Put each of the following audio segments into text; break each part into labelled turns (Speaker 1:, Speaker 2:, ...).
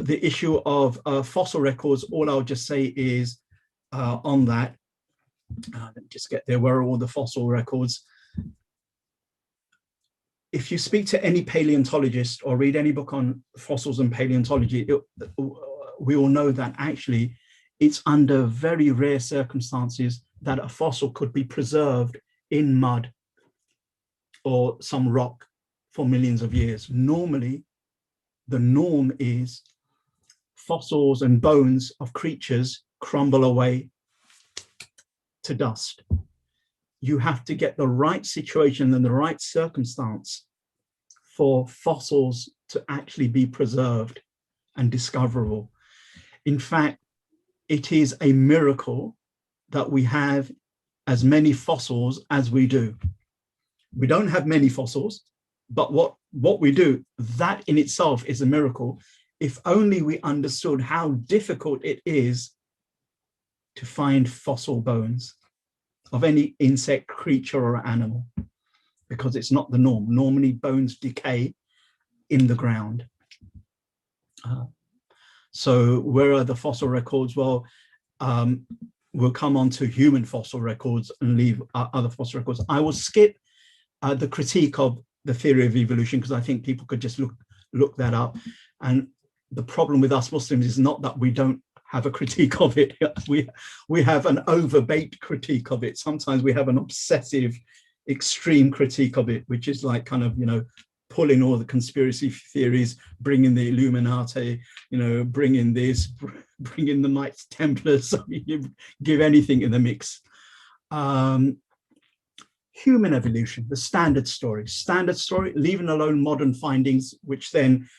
Speaker 1: the issue of fossil records, all I'll just say is on that, let me just get there, where are all the fossil records? If you speak to any paleontologist or read any book on fossils and paleontology, we all know that actually it's under very rare circumstances that a fossil could be preserved in mud or some rock for millions of years. Normally, the norm is fossils and bones of creatures crumble away to dust. You have to get the right situation and the right circumstance for fossils to actually be preserved and discoverable. In fact, it is a miracle that we have as many fossils as we do. We don't have many fossils, but what we do, that in itself is a miracle. If only we understood how difficult it is to find fossil bones of any insect, creature, or animal, because it's not the norm. Normally, bones decay in the ground. So where are the fossil records? Well, we'll come on to human fossil records and leave other fossil records. I will skip the critique of the theory of evolution, because I think people could just look that up. And the problem with us Muslims is not that we don't have a critique of it. We have an overbaked critique of it. Sometimes we have an obsessive, extreme critique of it, which is like kind of, pulling all the conspiracy theories, bringing the Illuminati, bringing this, bringing the Knights Templars, you give anything in the mix. Human evolution, the standard story, leaving alone modern findings, which then,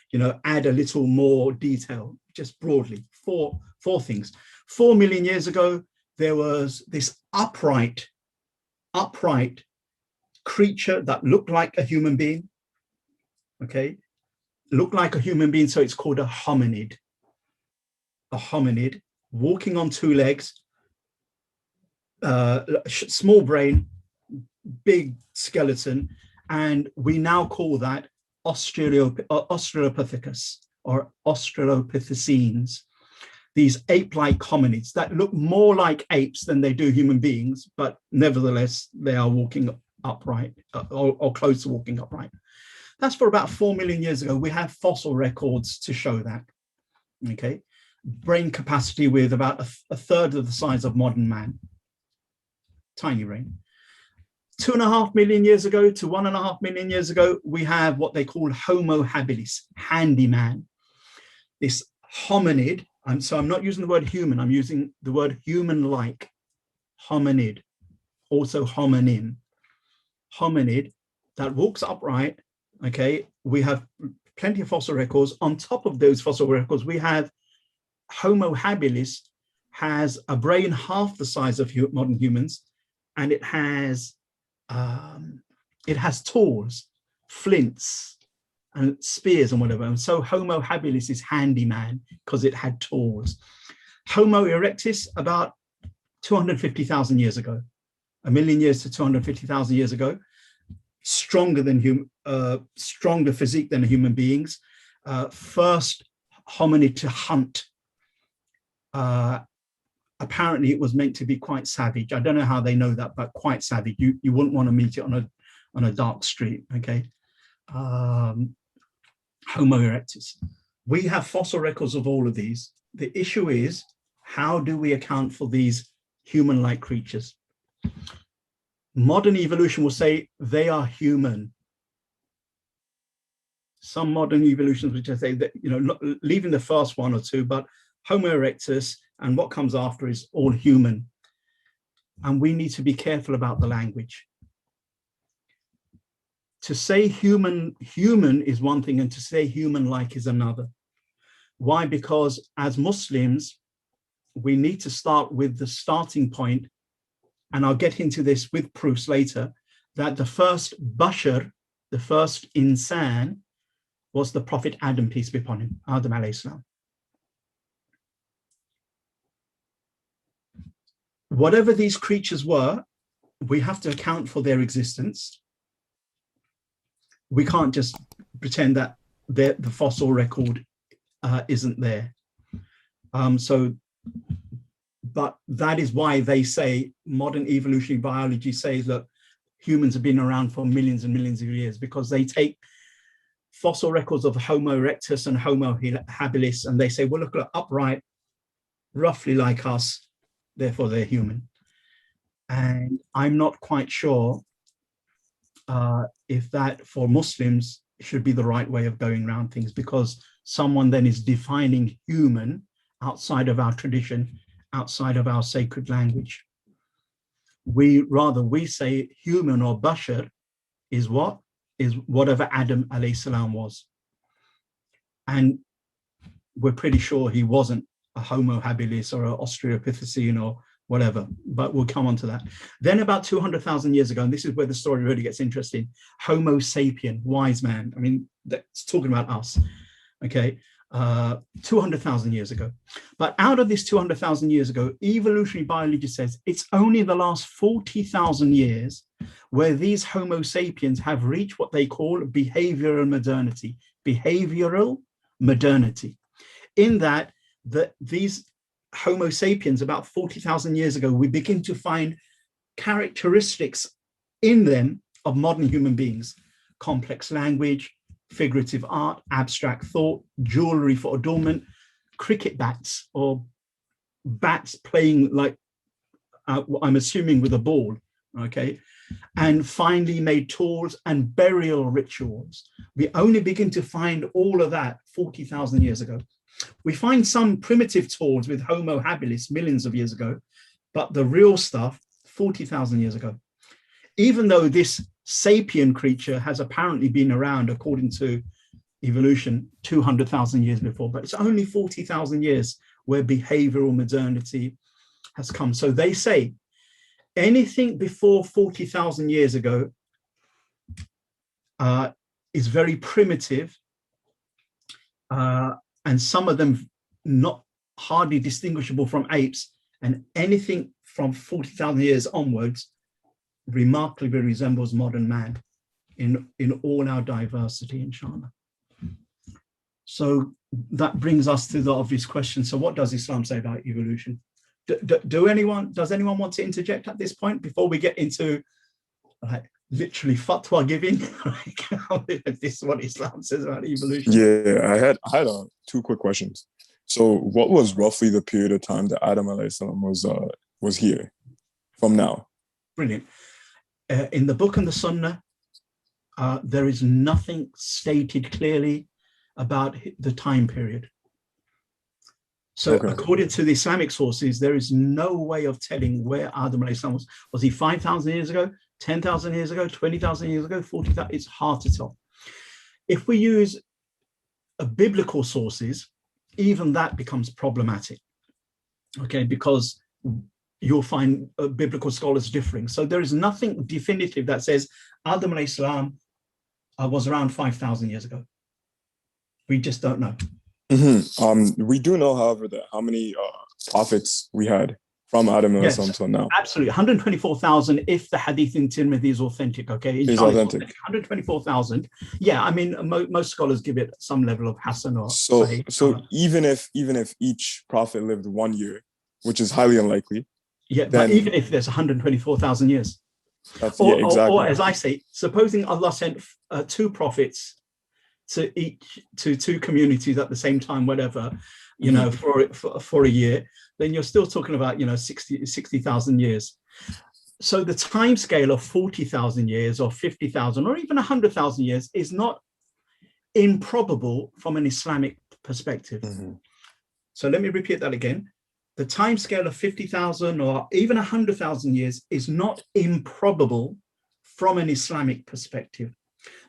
Speaker 1: add a little more detail, just broadly, four things. 4 million years ago, there was this upright creature that looked like a human being, okay? Looked like a human being, so it's called a hominid. A hominid, walking on two legs, small brain, big skeleton, and we now call that Australopithecus or Australopithecines. These ape-like hominids that look more like apes than they do human beings, but nevertheless, they are walking upright or close to walking upright. That's for about 4 million years ago. We have fossil records to show that, okay? Brain capacity with about a third of the size of modern man, tiny brain. 2.5 million years ago to 1.5 million years ago, we have what they call Homo habilis, handyman. This hominid, so I'm not using the word human, I'm using the word human-like, hominid, also hominin, hominid that walks upright, okay? We have plenty of fossil records. On top of those fossil records, we have Homo habilis has a brain half the size of modern humans, and it has tools, flints, and spears and whatever. And so Homo habilis is handyman because it had tools. Homo erectus, about 250,000 years ago, 1 million years to 250,000 years ago, stronger physique than human beings. First hominid to hunt. Apparently it was meant to be quite savage. I don't know how they know that, but quite savage. You wouldn't want to meet it on a dark street, okay? Homo erectus. We have fossil records of all of these. The issue is, how do we account for these human-like creatures? Modern evolution will say they are human. Some modern evolutions will just say that, leaving the first one or two, but Homo erectus and what comes after is all human. And we need to be careful about the language. To say human is one thing, and to say human-like is another. Why? Because as Muslims, we need to start with the starting point, and I'll get into this with proofs later, that the first bashar, the first insan, was the Prophet Adam, peace be upon him, Adam alayhi salam. Whatever these creatures were, we have to account for their existence. We can't just pretend that the fossil record isn't there. But that is why they say modern evolutionary biology says that humans have been around for millions and millions of years, because they take fossil records of Homo erectus and Homo habilis, and they say, well, look, upright, roughly like us, therefore they're human. And I'm not quite sure if that, for Muslims, should be the right way of going around things, because someone then is defining human outside of our tradition, outside of our sacred language. We say human or bashar is what? Is whatever Adam alayhi salam was. And we're pretty sure he wasn't a Homo habilis or an Australopithecine or whatever, but we'll come on to that. Then about 200,000 years ago, and this is where the story really gets interesting, Homo sapien, wise man. I mean, that's talking about us, okay? 200,000 years ago. But out of this 200,000 years ago, evolutionary biology says it's only the last 40,000 years where these Homo sapiens have reached what they call behavioral modernity. Behavioral modernity. In that, these Homo sapiens, about 40,000 years ago, we begin to find characteristics in them of modern human beings: complex language, figurative art, abstract thought, jewelry for adornment, cricket bats or bats playing like, I'm assuming with a ball, okay? And finely made tools and burial rituals. We only begin to find all of that 40,000 years ago. We find some primitive tools with Homo habilis millions of years ago, but the real stuff 40,000 years ago. Even though this sapien creature has apparently been around, according to evolution, 200,000 years before, but it's only 40,000 years where behavioral modernity has come. So they say anything before 40,000 years ago is very primitive, and some of them not hardly distinguishable from apes, and anything from 40,000 years onwards remarkably resembles modern man in all our diversity, inshallah. So that brings us to the obvious question. So what does Islam say about evolution? Does anyone want to interject at this point before we get into literally fatwa giving? This is what Islam says about evolution.
Speaker 2: Yeah, I had two quick questions. So what was roughly the period of time that Adam alayhi salam was here from now?
Speaker 1: Brilliant. In the book and the Sunnah, there is nothing stated clearly about the time period. So according to the Islamic sources, there is no way of telling where Adam alayhi salam was. Was he 5,000 years ago, 10,000 years ago, 20,000 years ago, 40,000? It's hard to tell. If we use biblical sources, even that becomes problematic, okay, because you'll find biblical scholars differing. So there is nothing definitive that says Adam alayhi salam was around 5,000 years ago. We just don't know.
Speaker 2: Mm-hmm. We do know, however, that how many prophets we had from Adam alayhi salam till now.
Speaker 1: Absolutely, 124,000 if the hadith in Tirmidhi is authentic, okay?
Speaker 2: It's authentic.
Speaker 1: 124,000. Yeah, I mean, most scholars give it some level of hasan or sahih.
Speaker 2: So even if each prophet lived 1 year, which is highly unlikely.
Speaker 1: Yeah, but even if there's 124,000 years.
Speaker 2: Exactly.
Speaker 1: Or as I say, supposing Allah sent two prophets to two communities at the same time, whatever, you know, for a year, then you're still talking about, 60,000 years. So the time scale of 40,000 years or 50,000 or even 100,000 years is not improbable from an Islamic perspective. So let me repeat that again. The time scale of 50,000 or even 100,000 years is not improbable from an Islamic perspective.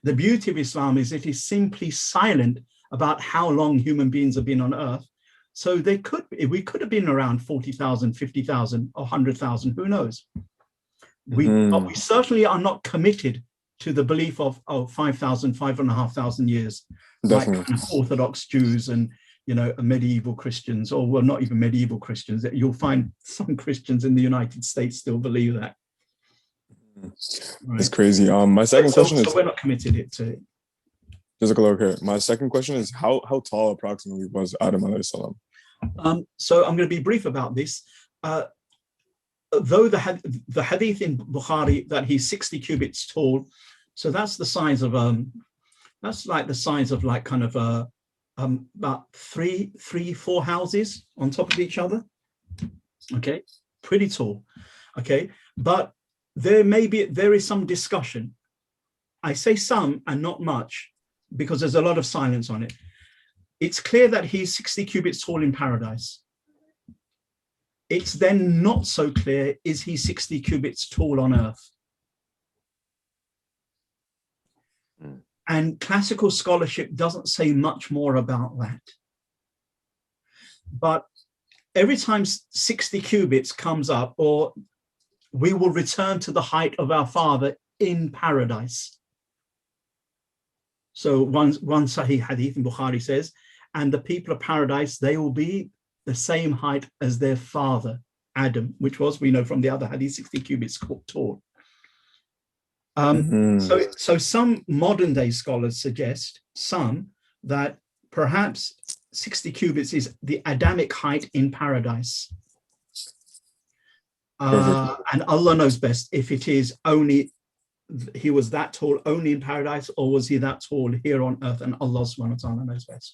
Speaker 1: The beauty of Islam is it is simply silent about how long human beings have been on earth. So we could have been around 40,000, 50,000 or 100,000, who knows? But we certainly are not committed to the belief of 5,000, 5,500 years,
Speaker 2: Definitely.
Speaker 1: like kind of Orthodox Jews and medieval Christians, or well, not even medieval Christians. You'll find some Christians in the United States still believe that.
Speaker 2: Right. It's crazy. My second question is,
Speaker 1: we're not committed to it.
Speaker 2: Just a clear, okay. My second question is how tall approximately was Adam alayhi salam?
Speaker 1: So I'm going to be brief about this. Though the hadith in Bukhari that he's 60 cubits tall, so that's the size of that's like the size of like kind of about three, 4 houses on top of each other. Okay, pretty tall. Okay, but there is some discussion. I say some and not much because there's a lot of silence on it. It's clear that he's 60 cubits tall in paradise. It's then not so clear, is he 60 cubits tall on earth? And classical scholarship doesn't say much more about that. But every time 60 cubits comes up, or we will return to the height of our Father in paradise. So one Sahih hadith in Bukhari says, and the people of paradise, they will be the same height as their father, Adam, which was, we know from the other hadith, 60 cubits tall. So some modern day scholars suggest, that perhaps 60 cubits is the Adamic height in paradise. And Allah knows best if it is only, he was that tall only in paradise, or was he that tall here on earth, and Allah subhanahu wa ta'ala knows best.